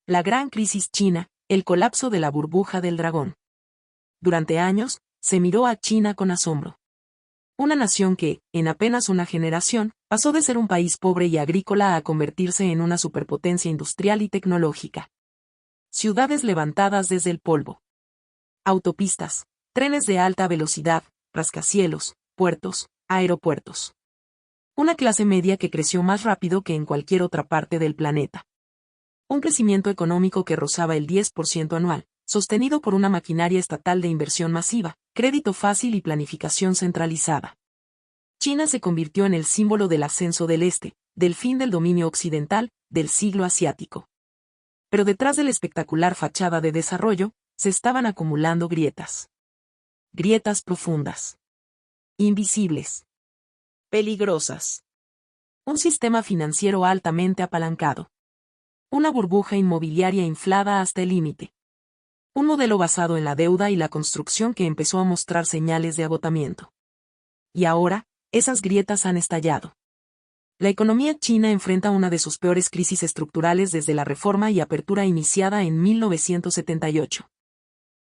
La gran crisis china, el colapso de la burbuja del dragón. Durante años, se miró a China con asombro. Una nación que, en apenas una generación, pasó de ser un país pobre y agrícola a convertirse en una superpotencia industrial y tecnológica. Ciudades levantadas desde el polvo. Autopistas, trenes de alta velocidad, rascacielos, puertos, aeropuertos. Una clase media que creció más rápido que en cualquier otra parte del planeta. Un crecimiento económico que rozaba el 10% anual, sostenido por una maquinaria estatal de inversión masiva, crédito fácil y planificación centralizada. China se convirtió en el símbolo del ascenso del Este, del fin del dominio occidental, del siglo asiático. Pero detrás de la espectacular fachada de desarrollo, se estaban acumulando grietas. Grietas profundas. Invisibles. Peligrosas. Un sistema financiero altamente apalancado. Una burbuja inmobiliaria inflada hasta el límite. Un modelo basado en la deuda y la construcción que empezó a mostrar señales de agotamiento. Y ahora, esas grietas han estallado. La economía china enfrenta una de sus peores crisis estructurales desde la reforma y apertura iniciada en 1978.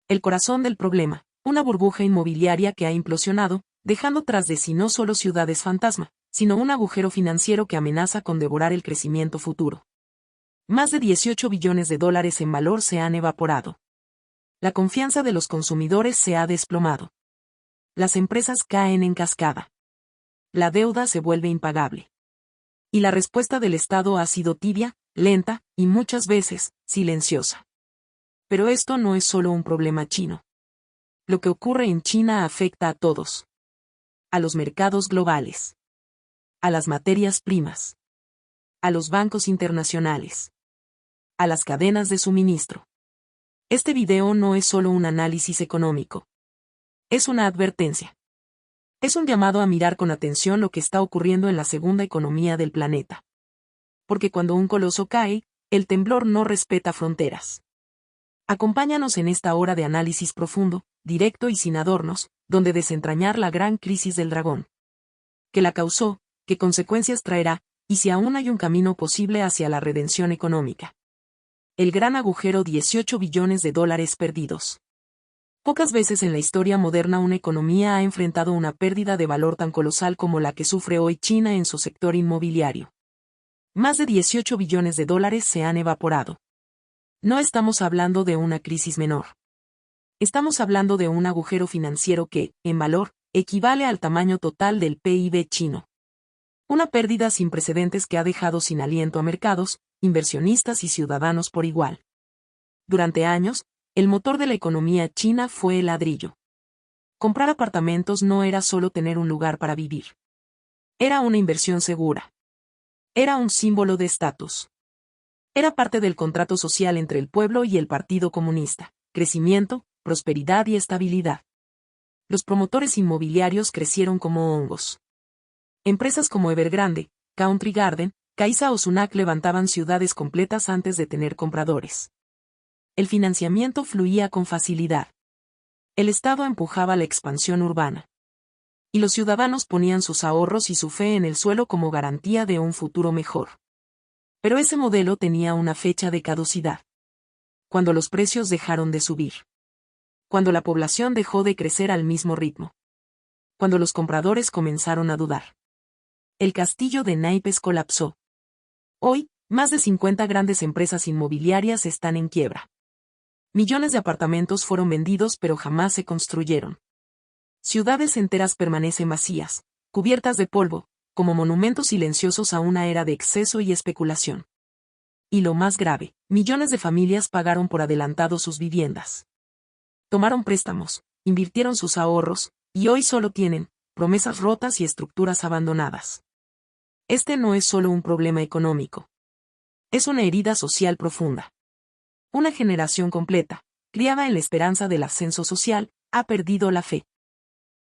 El corazón del problema, una burbuja inmobiliaria que ha implosionado, dejando tras de sí no solo ciudades fantasma, sino un agujero financiero que amenaza con devorar el crecimiento futuro. Más de 18 billones de dólares en valor se han evaporado. La confianza de los consumidores se ha desplomado. Las empresas caen en cascada. La deuda se vuelve impagable. Y la respuesta del Estado ha sido tibia, lenta, y muchas veces, silenciosa. Pero esto no es solo un problema chino. Lo que ocurre en China afecta a todos. A los mercados globales. A las materias primas. A los bancos internacionales. A las cadenas de suministro. Este video no es solo un análisis económico. Es una advertencia. Es un llamado a mirar con atención lo que está ocurriendo en la segunda economía del planeta. Porque cuando un coloso cae, el temblor no respeta fronteras. Acompáñanos en esta hora de análisis profundo, directo y sin adornos, donde desentrañar la gran crisis del dragón. ¿Qué la causó? ¿Qué consecuencias traerá? Y si aún hay un camino posible hacia la redención económica. El gran agujero: 18 billones de dólares perdidos. Pocas veces en la historia moderna una economía ha enfrentado una pérdida de valor tan colosal como la que sufre hoy China en su sector inmobiliario. Más de 18 billones de dólares se han evaporado. No estamos hablando de una crisis menor. Estamos hablando de un agujero financiero que, en valor, equivale al tamaño total del PIB chino. Una pérdida sin precedentes que ha dejado sin aliento a mercados, inversionistas y ciudadanos por igual. Durante años, el motor de la economía china fue el ladrillo. Comprar apartamentos no era solo tener un lugar para vivir. Era una inversión segura. Era un símbolo de estatus. Era parte del contrato social entre el pueblo y el Partido Comunista: crecimiento, prosperidad y estabilidad. Los promotores inmobiliarios crecieron como hongos. Empresas como Evergrande, Country Garden, Caixa o Sunac levantaban ciudades completas antes de tener compradores. El financiamiento fluía con facilidad. El Estado empujaba la expansión urbana. Y los ciudadanos ponían sus ahorros y su fe en el suelo como garantía de un futuro mejor. Pero ese modelo tenía una fecha de caducidad. Cuando los precios dejaron de subir. Cuando la población dejó de crecer al mismo ritmo. Cuando los compradores comenzaron a dudar. El castillo de naipes colapsó. Hoy, más de 50 grandes empresas inmobiliarias están en quiebra. Millones de apartamentos fueron vendidos pero jamás se construyeron. Ciudades enteras permanecen vacías, cubiertas de polvo, como monumentos silenciosos a una era de exceso y especulación. Y lo más grave, millones de familias pagaron por adelantado sus viviendas. Tomaron préstamos, invirtieron sus ahorros, y hoy solo tienen promesas rotas y estructuras abandonadas. Este no es solo un problema económico. Es una herida social profunda. Una generación completa, criada en la esperanza del ascenso social, ha perdido la fe.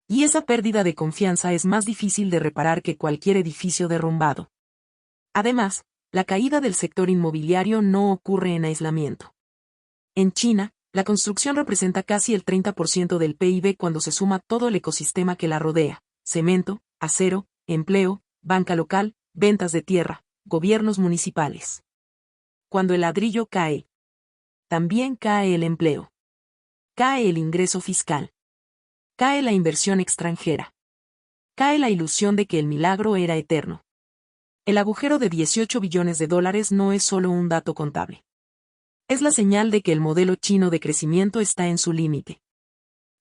Y esa pérdida de confianza es más difícil de reparar que cualquier edificio derrumbado. Además, la caída del sector inmobiliario no ocurre en aislamiento. En China, la construcción representa casi el 30% del PIB cuando se suma todo el ecosistema que la rodea: cemento, acero, empleo, banca local, ventas de tierra, gobiernos municipales. Cuando el ladrillo cae, también cae el empleo. Cae el ingreso fiscal. Cae la inversión extranjera. Cae la ilusión de que el milagro era eterno. El agujero de 18 billones de dólares no es solo un dato contable. Es la señal de que el modelo chino de crecimiento está en su límite.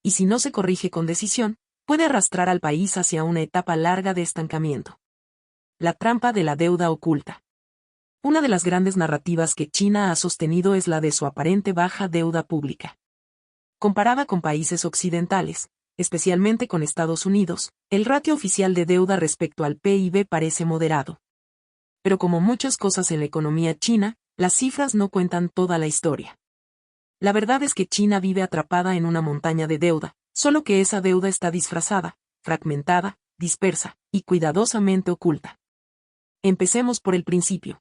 Y si no se corrige con decisión, puede arrastrar al país hacia una etapa larga de estancamiento. La trampa de la deuda oculta. Una de las grandes narrativas que China ha sostenido es la de su aparente baja deuda pública. Comparada con países occidentales, especialmente con Estados Unidos, el ratio oficial de deuda respecto al PIB parece moderado. Pero como muchas cosas en la economía china, las cifras no cuentan toda la historia. La verdad es que China vive atrapada en una montaña de deuda, solo que esa deuda está disfrazada, fragmentada, dispersa y cuidadosamente oculta. Empecemos por el principio.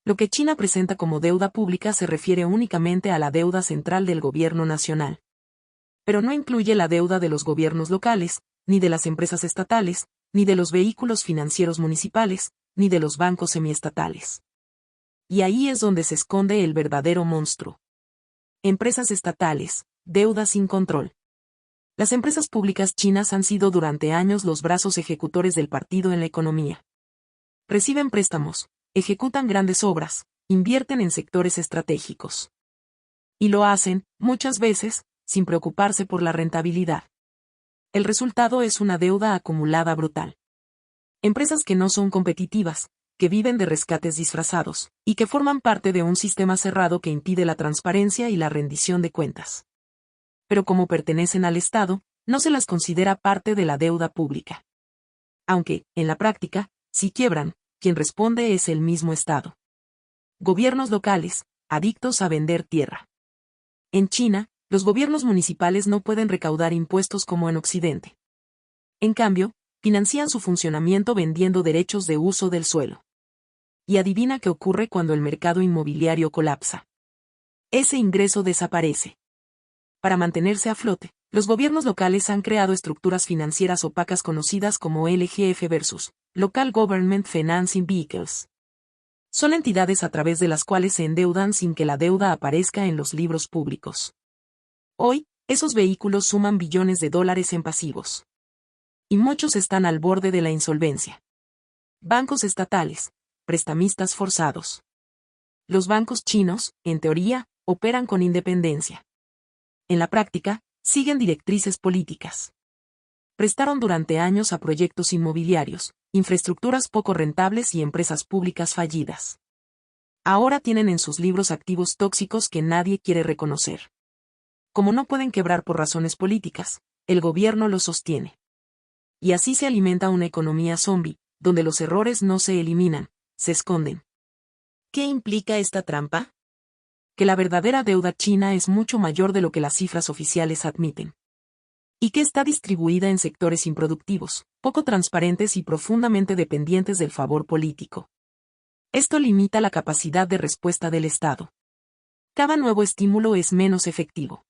Lo que China presenta como deuda pública se refiere únicamente a la deuda central del gobierno nacional. Pero no incluye la deuda de los gobiernos locales, ni de las empresas estatales, ni de los vehículos financieros municipales, ni de los bancos semiestatales. Y ahí es donde se esconde el verdadero monstruo. Empresas estatales, deuda sin control. Las empresas públicas chinas han sido durante años los brazos ejecutores del partido en la economía. Reciben préstamos, ejecutan grandes obras, invierten en sectores estratégicos. Y lo hacen, muchas veces, sin preocuparse por la rentabilidad. El resultado es una deuda acumulada brutal. Empresas que no son competitivas, que viven de rescates disfrazados, y que forman parte de un sistema cerrado que impide la transparencia y la rendición de cuentas. Pero como pertenecen al Estado, no se las considera parte de la deuda pública. Aunque, en la práctica, si quiebran, quien responde es el mismo Estado. Gobiernos locales, adictos a vender tierra. En China, los gobiernos municipales no pueden recaudar impuestos como en Occidente. En cambio, financian su funcionamiento vendiendo derechos de uso del suelo. Y adivina qué ocurre cuando el mercado inmobiliario colapsa. Ese ingreso desaparece. Para mantenerse a flote, los gobiernos locales han creado estructuras financieras opacas conocidas como LGF versus Local Government Financing Vehicles. Son entidades a través de las cuales se endeudan sin que la deuda aparezca en los libros públicos. Hoy, esos vehículos suman billones de dólares en pasivos. Y muchos están al borde de la insolvencia. Bancos estatales, prestamistas forzados. Los bancos chinos, en teoría, operan con independencia. En la práctica, siguen directrices políticas. Prestaron durante años a proyectos inmobiliarios, infraestructuras poco rentables y empresas públicas fallidas. Ahora tienen en sus libros activos tóxicos que nadie quiere reconocer. Como no pueden quebrar por razones políticas, el gobierno los sostiene. Y así se alimenta una economía zombie, donde los errores no se eliminan, se esconden. ¿Qué implica esta trampa? Que la verdadera deuda china es mucho mayor de lo que las cifras oficiales admiten. Y que está distribuida en sectores improductivos, poco transparentes y profundamente dependientes del favor político. Esto limita la capacidad de respuesta del Estado. Cada nuevo estímulo es menos efectivo.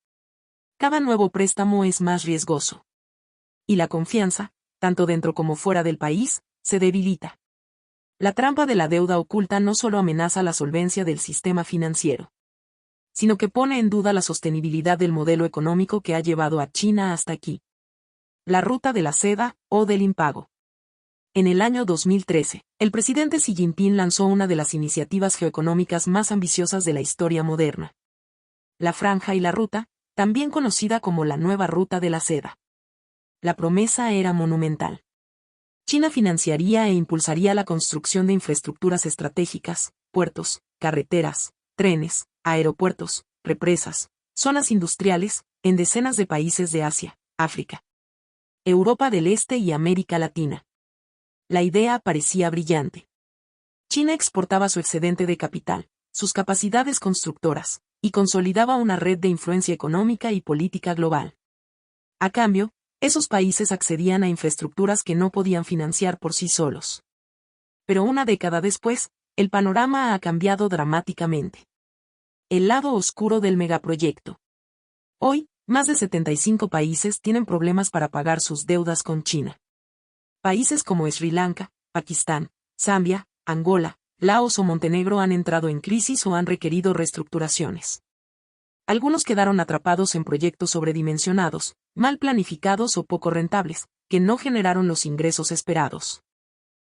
Cada nuevo préstamo es más riesgoso. Y la confianza, tanto dentro como fuera del país, se debilita. La trampa de la deuda oculta no solo amenaza la solvencia del sistema financiero, sino que pone en duda la sostenibilidad del modelo económico que ha llevado a China hasta aquí. La ruta de la seda, o del impago. En el año 2013, el presidente Xi Jinping lanzó una de las iniciativas geoeconómicas más ambiciosas de la historia moderna. La Franja y la Ruta, también conocida como la Nueva Ruta de la Seda. La promesa era monumental. China financiaría e impulsaría la construcción de infraestructuras estratégicas, puertos, carreteras, trenes, aeropuertos, represas, zonas industriales, en decenas de países de Asia, África, Europa del Este y América Latina. La idea parecía brillante. China exportaba su excedente de capital, sus capacidades constructoras, y consolidaba una red de influencia económica y política global. A cambio, esos países accedían a infraestructuras que no podían financiar por sí solos. Pero una década después, el panorama ha cambiado dramáticamente. El lado oscuro del megaproyecto. Hoy, más de 75 países tienen problemas para pagar sus deudas con China. Países como Sri Lanka, Pakistán, Zambia, Angola, Laos o Montenegro han entrado en crisis o han requerido reestructuraciones. Algunos quedaron atrapados en proyectos sobredimensionados, mal planificados o poco rentables, que no generaron los ingresos esperados.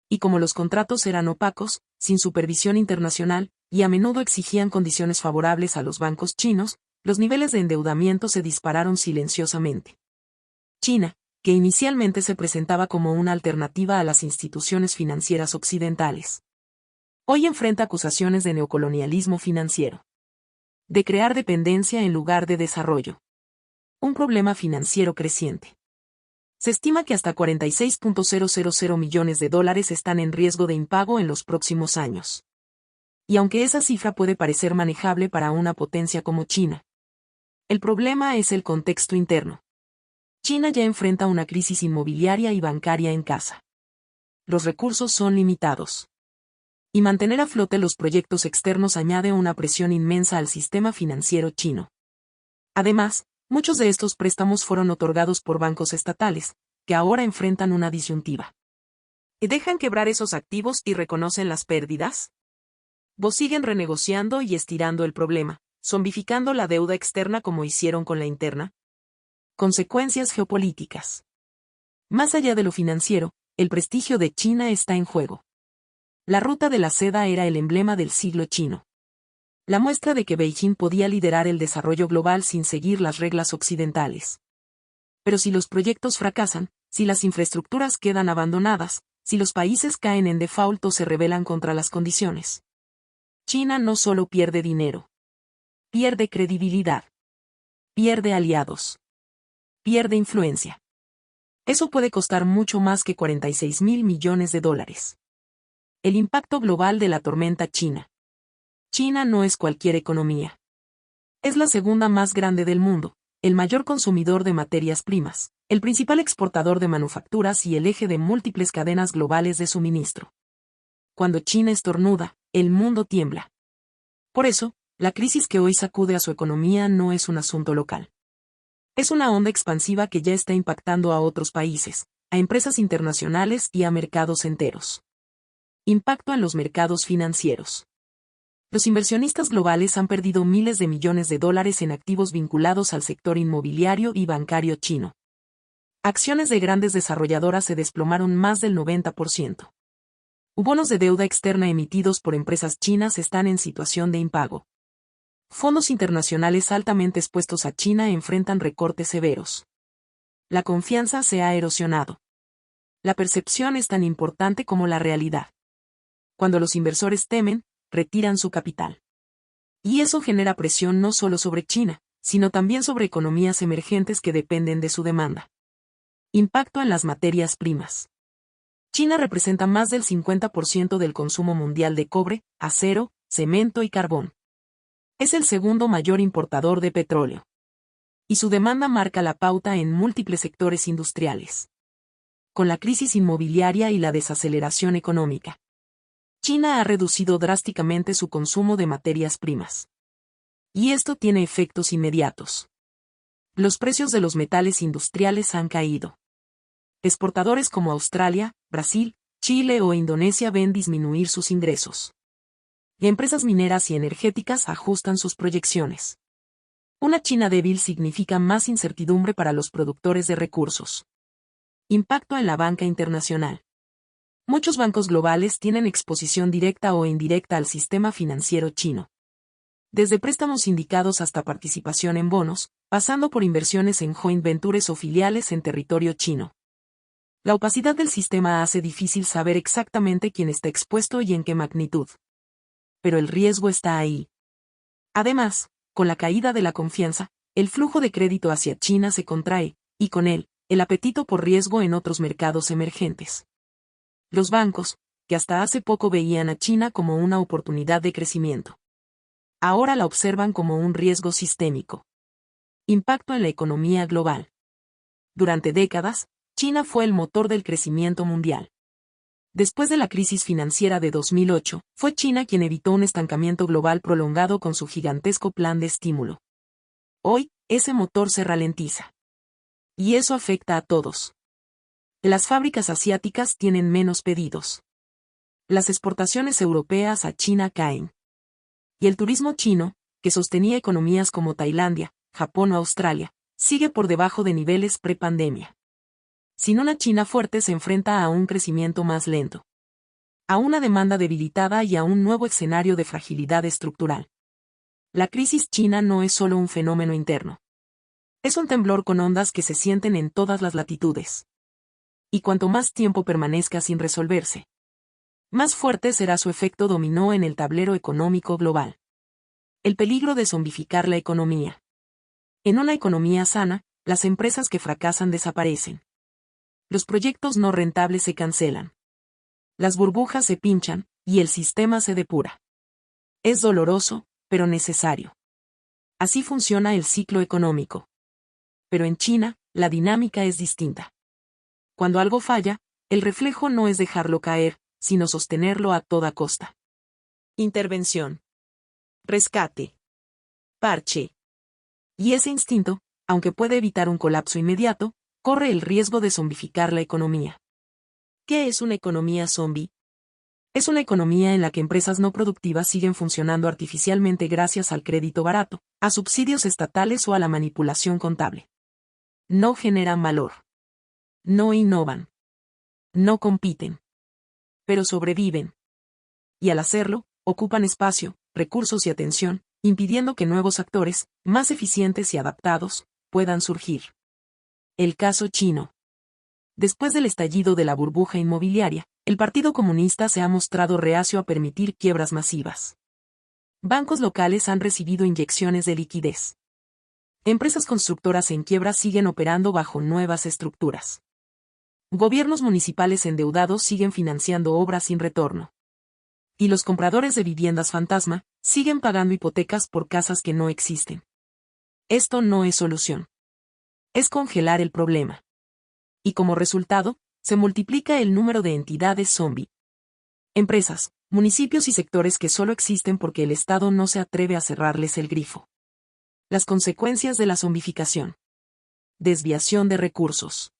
Y como los contratos eran opacos, sin supervisión internacional, y a menudo exigían condiciones favorables a los bancos chinos, los niveles de endeudamiento se dispararon silenciosamente. China, que inicialmente se presentaba como una alternativa a las instituciones financieras occidentales, hoy enfrenta acusaciones de neocolonialismo financiero, de crear dependencia en lugar de desarrollo. Un problema financiero creciente. Se estima que hasta 46.000 millones de dólares están en riesgo de impago en los próximos años. Y aunque esa cifra puede parecer manejable para una potencia como China, el problema es el contexto interno. China ya enfrenta una crisis inmobiliaria y bancaria en casa. Los recursos son limitados. Y mantener a flote los proyectos externos añade una presión inmensa al sistema financiero chino. Además, muchos de estos préstamos fueron otorgados por bancos estatales, que ahora enfrentan una disyuntiva. ¿Y dejan quebrar esos activos y reconocen las pérdidas? ¿O siguen renegociando y estirando el problema, zombificando la deuda externa como hicieron con la interna? Consecuencias geopolíticas. Más allá de lo financiero, el prestigio de China está en juego. La ruta de la seda era el emblema del siglo chino. La muestra de que Beijing podía liderar el desarrollo global sin seguir las reglas occidentales. Pero si los proyectos fracasan, si las infraestructuras quedan abandonadas, si los países caen en default o se rebelan contra las condiciones, China no solo pierde dinero, pierde credibilidad, pierde aliados, pierde influencia. Eso puede costar mucho más que 46.000 millones de dólares. El impacto global de la tormenta china. China no es cualquier economía. Es la segunda más grande del mundo, el mayor consumidor de materias primas, el principal exportador de manufacturas y el eje de múltiples cadenas globales de suministro. Cuando China estornuda, el mundo tiembla. Por eso, la crisis que hoy sacude a su economía no es un asunto local. Es una onda expansiva que ya está impactando a otros países, a empresas internacionales y a mercados enteros. Impacto en los mercados financieros. Los inversionistas globales han perdido miles de millones de dólares en activos vinculados al sector inmobiliario y bancario chino. Acciones de grandes desarrolladoras se desplomaron más del 90%. Bonos de deuda externa emitidos por empresas chinas están en situación de impago. Fondos internacionales altamente expuestos a China enfrentan recortes severos. La confianza se ha erosionado. La percepción es tan importante como la realidad. Cuando los inversores temen, retiran su capital. Y eso genera presión no solo sobre China, sino también sobre economías emergentes que dependen de su demanda. Impacto en las materias primas. China representa más del 50% del consumo mundial de cobre, acero, cemento y carbón. Es el segundo mayor importador de petróleo. Y su demanda marca la pauta en múltiples sectores industriales. Con la crisis inmobiliaria y la desaceleración económica, China ha reducido drásticamente su consumo de materias primas. Y esto tiene efectos inmediatos. Los precios de los metales industriales han caído. Exportadores como Australia, Brasil, Chile o Indonesia ven disminuir sus ingresos. Y empresas mineras y energéticas ajustan sus proyecciones. Una China débil significa más incertidumbre para los productores de recursos. Impacto en la banca internacional. Muchos bancos globales tienen exposición directa o indirecta al sistema financiero chino. Desde préstamos sindicados hasta participación en bonos, pasando por inversiones en joint ventures o filiales en territorio chino. La opacidad del sistema hace difícil saber exactamente quién está expuesto y en qué magnitud. Pero el riesgo está ahí. Además, con la caída de la confianza, el flujo de crédito hacia China se contrae, y con él, el apetito por riesgo en otros mercados emergentes. Los bancos, que hasta hace poco veían a China como una oportunidad de crecimiento, ahora la observan como un riesgo sistémico. Impacto en la economía global. Durante décadas, China fue el motor del crecimiento mundial. Después de la crisis financiera de 2008, fue China quien evitó un estancamiento global prolongado con su gigantesco plan de estímulo. Hoy, ese motor se ralentiza. Y eso afecta a todos. Las fábricas asiáticas tienen menos pedidos. Las exportaciones europeas a China caen. Y el turismo chino, que sostenía economías como Tailandia, Japón o Australia, sigue por debajo de niveles pre-pandemia. Sin una China fuerte se enfrenta a un crecimiento más lento, a una demanda debilitada y a un nuevo escenario de fragilidad estructural. La crisis china no es solo un fenómeno interno. Es un temblor con ondas que se sienten en todas las latitudes. Y cuanto más tiempo permanezca sin resolverse, más fuerte será su efecto dominó en el tablero económico global. El peligro de zombificar la economía. En una economía sana, las empresas que fracasan desaparecen. Los proyectos no rentables se cancelan. Las burbujas se pinchan, y el sistema se depura. Es doloroso, pero necesario. Así funciona el ciclo económico. Pero en China, la dinámica es distinta. Cuando algo falla, el reflejo no es dejarlo caer, sino sostenerlo a toda costa. Intervención. Rescate. Parche. Y ese instinto, aunque puede evitar un colapso inmediato, corre el riesgo de zombificar la economía. ¿Qué es una economía zombie? Es una economía en la que empresas no productivas siguen funcionando artificialmente gracias al crédito barato, a subsidios estatales o a la manipulación contable. No generan valor. No innovan. No compiten. Pero sobreviven. Y al hacerlo, ocupan espacio, recursos y atención, impidiendo que nuevos actores, más eficientes y adaptados, puedan surgir. El caso chino. Después del estallido de la burbuja inmobiliaria, el Partido Comunista se ha mostrado reacio a permitir quiebras masivas. Bancos locales han recibido inyecciones de liquidez. Empresas constructoras en quiebra siguen operando bajo nuevas estructuras. Gobiernos municipales endeudados siguen financiando obras sin retorno. Y los compradores de viviendas fantasma siguen pagando hipotecas por casas que no existen. Esto no es solución. Es congelar el problema. Y como resultado, se multiplica el número de entidades zombie. Empresas, municipios y sectores que solo existen porque el Estado no se atreve a cerrarles el grifo. Las consecuencias de la zombificación. Desviación de recursos.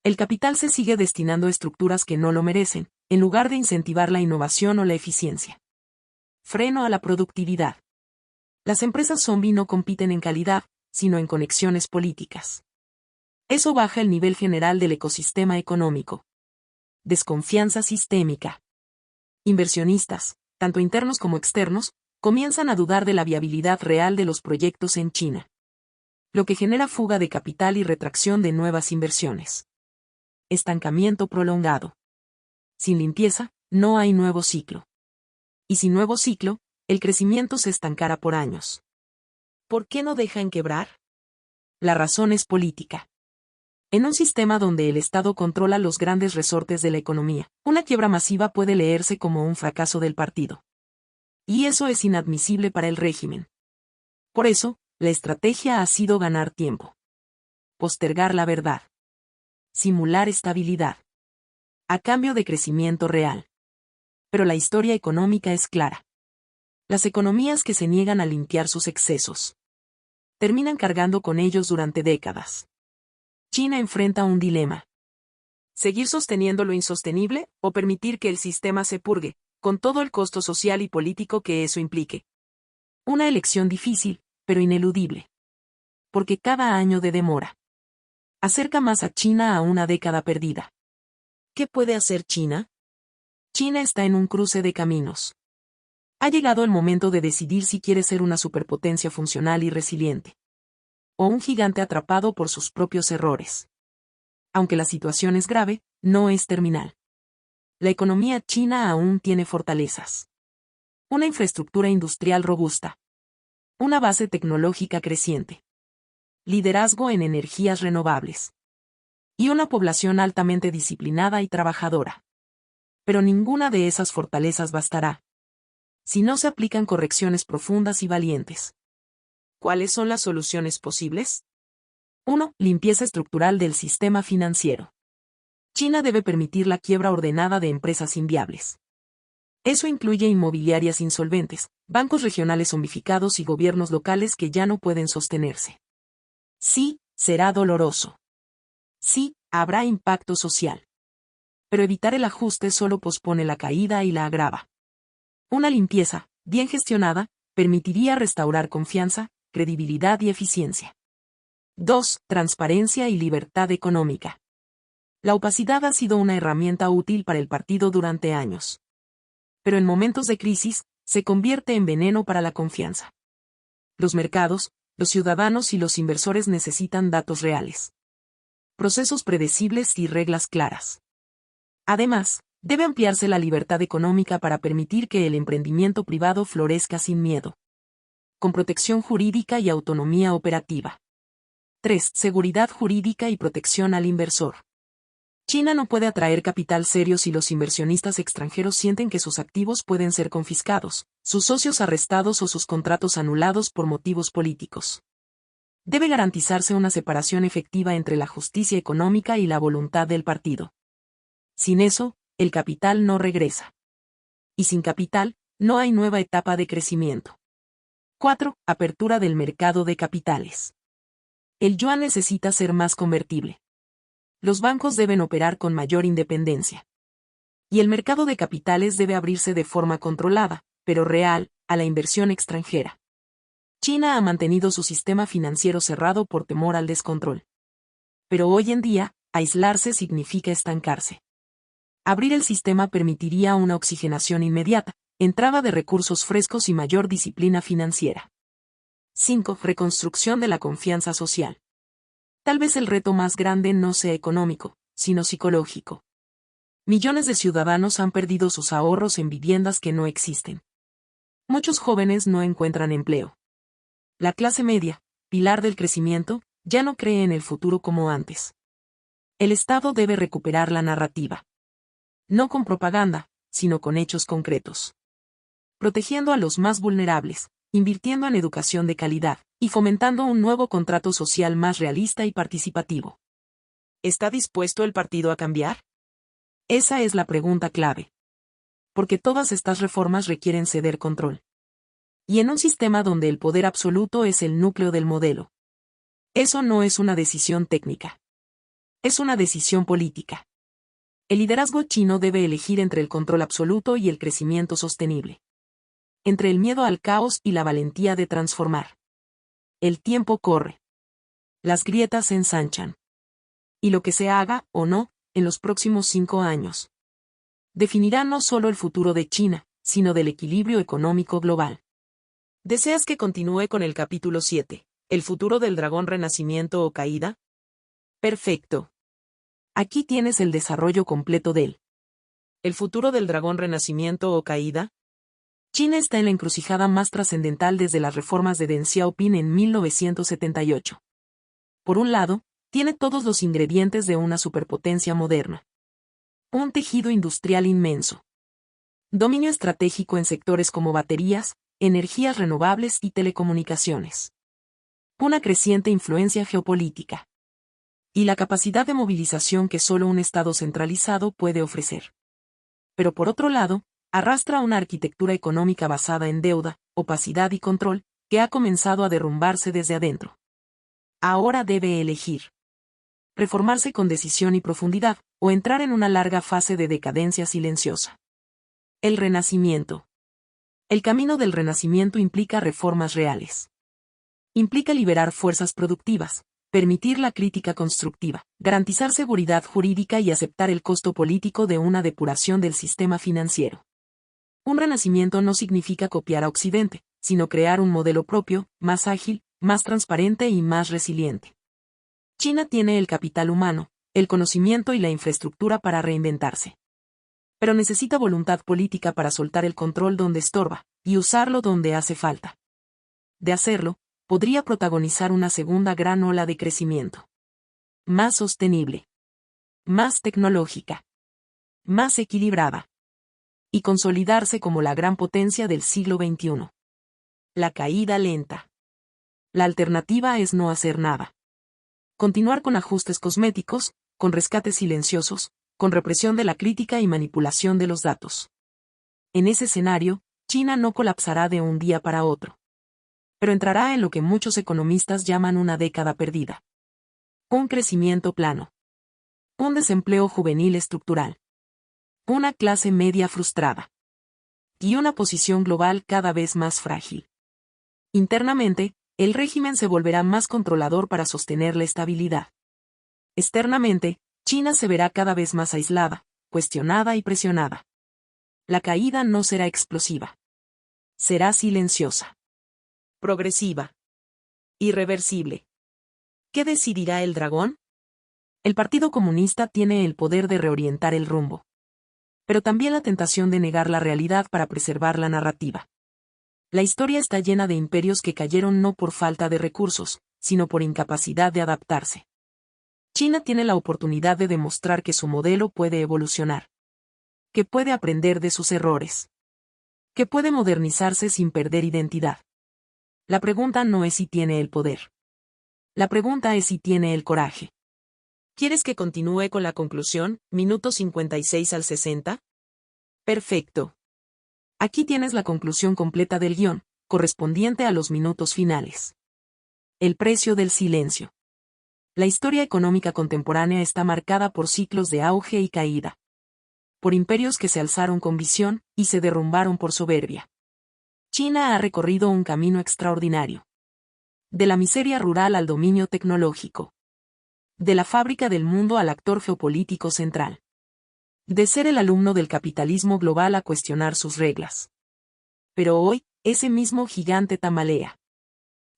El capital se sigue destinando a estructuras que no lo merecen, en lugar de incentivar la innovación o la eficiencia. Freno a la productividad. Las empresas zombie no compiten en calidad, sino en conexiones políticas. Eso baja el nivel general del ecosistema económico. Desconfianza sistémica. Inversionistas, tanto internos como externos, comienzan a dudar de la viabilidad real de los proyectos en China. Lo que genera fuga de capital y retracción de nuevas inversiones. Estancamiento prolongado. Sin limpieza, no hay nuevo ciclo. Y sin nuevo ciclo, el crecimiento se estancará por años. ¿Por qué no dejan quebrar? La razón es política. En un sistema donde el Estado controla los grandes resortes de la economía, una quiebra masiva puede leerse como un fracaso del partido. Y eso es inadmisible para el régimen. Por eso, la estrategia ha sido ganar tiempo. Postergar la verdad. Simular estabilidad. A cambio de crecimiento real. Pero la historia económica es clara. Las economías que se niegan a limpiar sus excesos terminan cargando con ellos durante décadas. China enfrenta un dilema. Seguir sosteniendo lo insostenible, o permitir que el sistema se purgue, con todo el costo social y político que eso implique. Una elección difícil, pero ineludible. Porque cada año de demora acerca más a China a una década perdida. ¿Qué puede hacer China? China está en un cruce de caminos. Ha llegado el momento de decidir si quiere ser una superpotencia funcional y resiliente. O un gigante atrapado por sus propios errores. Aunque la situación es grave, no es terminal. La economía china aún tiene fortalezas. Una infraestructura industrial robusta. Una base tecnológica creciente. Liderazgo en energías renovables. Y una población altamente disciplinada y trabajadora. Pero ninguna de esas fortalezas bastará. Si no se aplican correcciones profundas y valientes. ¿Cuáles son las soluciones posibles? 1. Limpieza estructural del sistema financiero. China debe permitir la quiebra ordenada de empresas inviables. Eso incluye inmobiliarias insolventes, bancos regionales zombificados y gobiernos locales que ya no pueden sostenerse. Sí, será doloroso. Sí, habrá impacto social. Pero evitar el ajuste solo pospone la caída y la agrava. Una limpieza, bien gestionada, permitiría restaurar confianza, credibilidad y eficiencia. 2. Transparencia y libertad económica. La opacidad ha sido una herramienta útil para el partido durante años. Pero en momentos de crisis, se convierte en veneno para la confianza. Los mercados, los ciudadanos y los inversores necesitan datos reales, procesos predecibles y reglas claras. Además, debe ampliarse la libertad económica para permitir que el emprendimiento privado florezca sin miedo, con protección jurídica y autonomía operativa. 3. Seguridad jurídica y protección al inversor. China no puede atraer capital serio si los inversionistas extranjeros sienten que sus activos pueden ser confiscados, sus socios arrestados o sus contratos anulados por motivos políticos. Debe garantizarse una separación efectiva entre la justicia económica y la voluntad del partido. Sin eso, el capital no regresa. Y sin capital, no hay nueva etapa de crecimiento. 4. Apertura del mercado de capitales. El yuan necesita ser más convertible. Los bancos deben operar con mayor independencia. Y el mercado de capitales debe abrirse de forma controlada, pero real, a la inversión extranjera. China ha mantenido su sistema financiero cerrado por temor al descontrol. Pero hoy en día, aislarse significa estancarse. Abrir el sistema permitiría una oxigenación inmediata, entrada de recursos frescos y mayor disciplina financiera. 5. Reconstrucción de la confianza social. Tal vez el reto más grande no sea económico, sino psicológico. Millones de ciudadanos han perdido sus ahorros en viviendas que no existen. Muchos jóvenes no encuentran empleo. La clase media, pilar del crecimiento, ya no cree en el futuro como antes. El Estado debe recuperar la narrativa. No con propaganda, sino con hechos concretos. Protegiendo a los más vulnerables, invirtiendo en educación de calidad, y fomentando un nuevo contrato social más realista y participativo. ¿Está dispuesto el partido a cambiar? Esa es la pregunta clave. Porque todas estas reformas requieren ceder control. Y en un sistema donde el poder absoluto es el núcleo del modelo. Eso no es una decisión técnica. Es una decisión política. El liderazgo chino debe elegir entre el control absoluto y el crecimiento sostenible. Entre el miedo al caos y la valentía de transformar. El tiempo corre. Las grietas se ensanchan. Y lo que se haga, o no, en los próximos 5 años, definirá no solo el futuro de China, sino del equilibrio económico global. ¿Deseas que continúe con el capítulo 7, el futuro del dragón renacimiento o caída? Perfecto. Aquí tienes el desarrollo completo del ¿el futuro del dragón renacimiento o caída? China está en la encrucijada más trascendental desde las reformas de Deng Xiaoping en 1978. Por un lado, tiene todos los ingredientes de una superpotencia moderna. Un tejido industrial inmenso. Dominio estratégico en sectores como baterías, energías renovables y telecomunicaciones. Una creciente influencia geopolítica. Y la capacidad de movilización que solo un Estado centralizado puede ofrecer. Pero por otro lado, arrastra una arquitectura económica basada en deuda, opacidad y control, que ha comenzado a derrumbarse desde adentro. Ahora debe elegir. Reformarse con decisión y profundidad, o entrar en una larga fase de decadencia silenciosa. El renacimiento. El camino del renacimiento implica reformas reales. Implica liberar fuerzas productivas, permitir la crítica constructiva, garantizar seguridad jurídica y aceptar el costo político de una depuración del sistema financiero. Un renacimiento no significa copiar a Occidente, sino crear un modelo propio, más ágil, más transparente y más resiliente. China tiene el capital humano, el conocimiento y la infraestructura para reinventarse. Pero necesita voluntad política para soltar el control donde estorba, y usarlo donde hace falta. De hacerlo, podría protagonizar una segunda gran ola de crecimiento. Más sostenible. Más tecnológica. Más equilibrada. Y consolidarse como la gran potencia del siglo XXI. La caída lenta. La alternativa es no hacer nada. Continuar con ajustes cosméticos, con rescates silenciosos, con represión de la crítica y manipulación de los datos. En ese escenario, China no colapsará de un día para otro. Pero entrará en lo que muchos economistas llaman una década perdida. Un crecimiento plano. Un desempleo juvenil estructural. Una clase media frustrada. Y una posición global cada vez más frágil. Internamente, el régimen se volverá más controlador para sostener la estabilidad. Externamente, China se verá cada vez más aislada, cuestionada y presionada. La caída no será explosiva. Será silenciosa. Progresiva. Irreversible. ¿Qué decidirá el dragón? El Partido Comunista tiene el poder de reorientar el rumbo. Pero también la tentación de negar la realidad para preservar la narrativa. La historia está llena de imperios que cayeron no por falta de recursos, sino por incapacidad de adaptarse. China tiene la oportunidad de demostrar que su modelo puede evolucionar. Que puede aprender de sus errores. Que puede modernizarse sin perder identidad. La pregunta no es si tiene el poder. La pregunta es si tiene el coraje. ¿Quieres que continúe con la conclusión, minutos 56 al 60? Perfecto. Aquí tienes la conclusión completa del guión, correspondiente a los minutos finales. El precio del silencio. La historia económica contemporánea está marcada por ciclos de auge y caída. Por imperios que se alzaron con visión y se derrumbaron por soberbia. China ha recorrido un camino extraordinario. De la miseria rural al dominio tecnológico. De la fábrica del mundo al actor geopolítico central. De ser el alumno del capitalismo global a cuestionar sus reglas. Pero hoy, ese mismo gigante tambalea.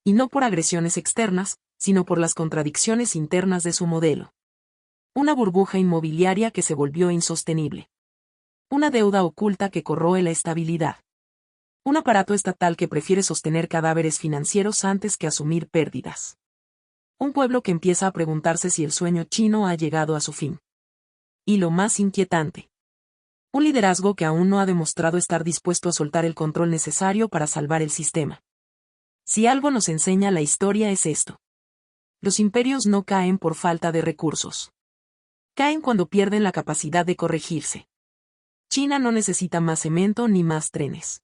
Y no por agresiones externas, sino por las contradicciones internas de su modelo. Una burbuja inmobiliaria que se volvió insostenible. Una deuda oculta que corroe la estabilidad. Un aparato estatal que prefiere sostener cadáveres financieros antes que asumir pérdidas. Un pueblo que empieza a preguntarse si el sueño chino ha llegado a su fin. Y lo más inquietante. Un liderazgo que aún no ha demostrado estar dispuesto a soltar el control necesario para salvar el sistema. Si algo nos enseña la historia es esto. Los imperios no caen por falta de recursos. Caen cuando pierden la capacidad de corregirse. China no necesita más cemento ni más trenes.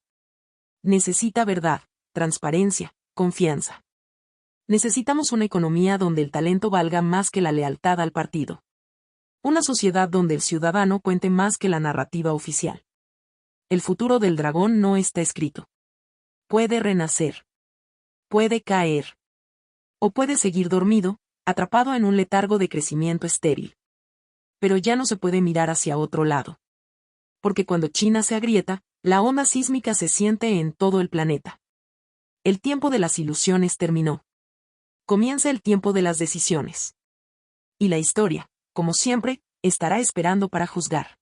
Necesita verdad, transparencia, confianza. Necesitamos una economía donde el talento valga más que la lealtad al partido. Una sociedad donde el ciudadano cuente más que la narrativa oficial. El futuro del dragón no está escrito. Puede renacer. Puede caer. O puede seguir dormido, atrapado en un letargo de crecimiento estéril. Pero ya no se puede mirar hacia otro lado. Porque cuando China se agrieta, la onda sísmica se siente en todo el planeta. El tiempo de las ilusiones terminó. Comienza el tiempo de las decisiones. Y la historia, como siempre, estará esperando para juzgar.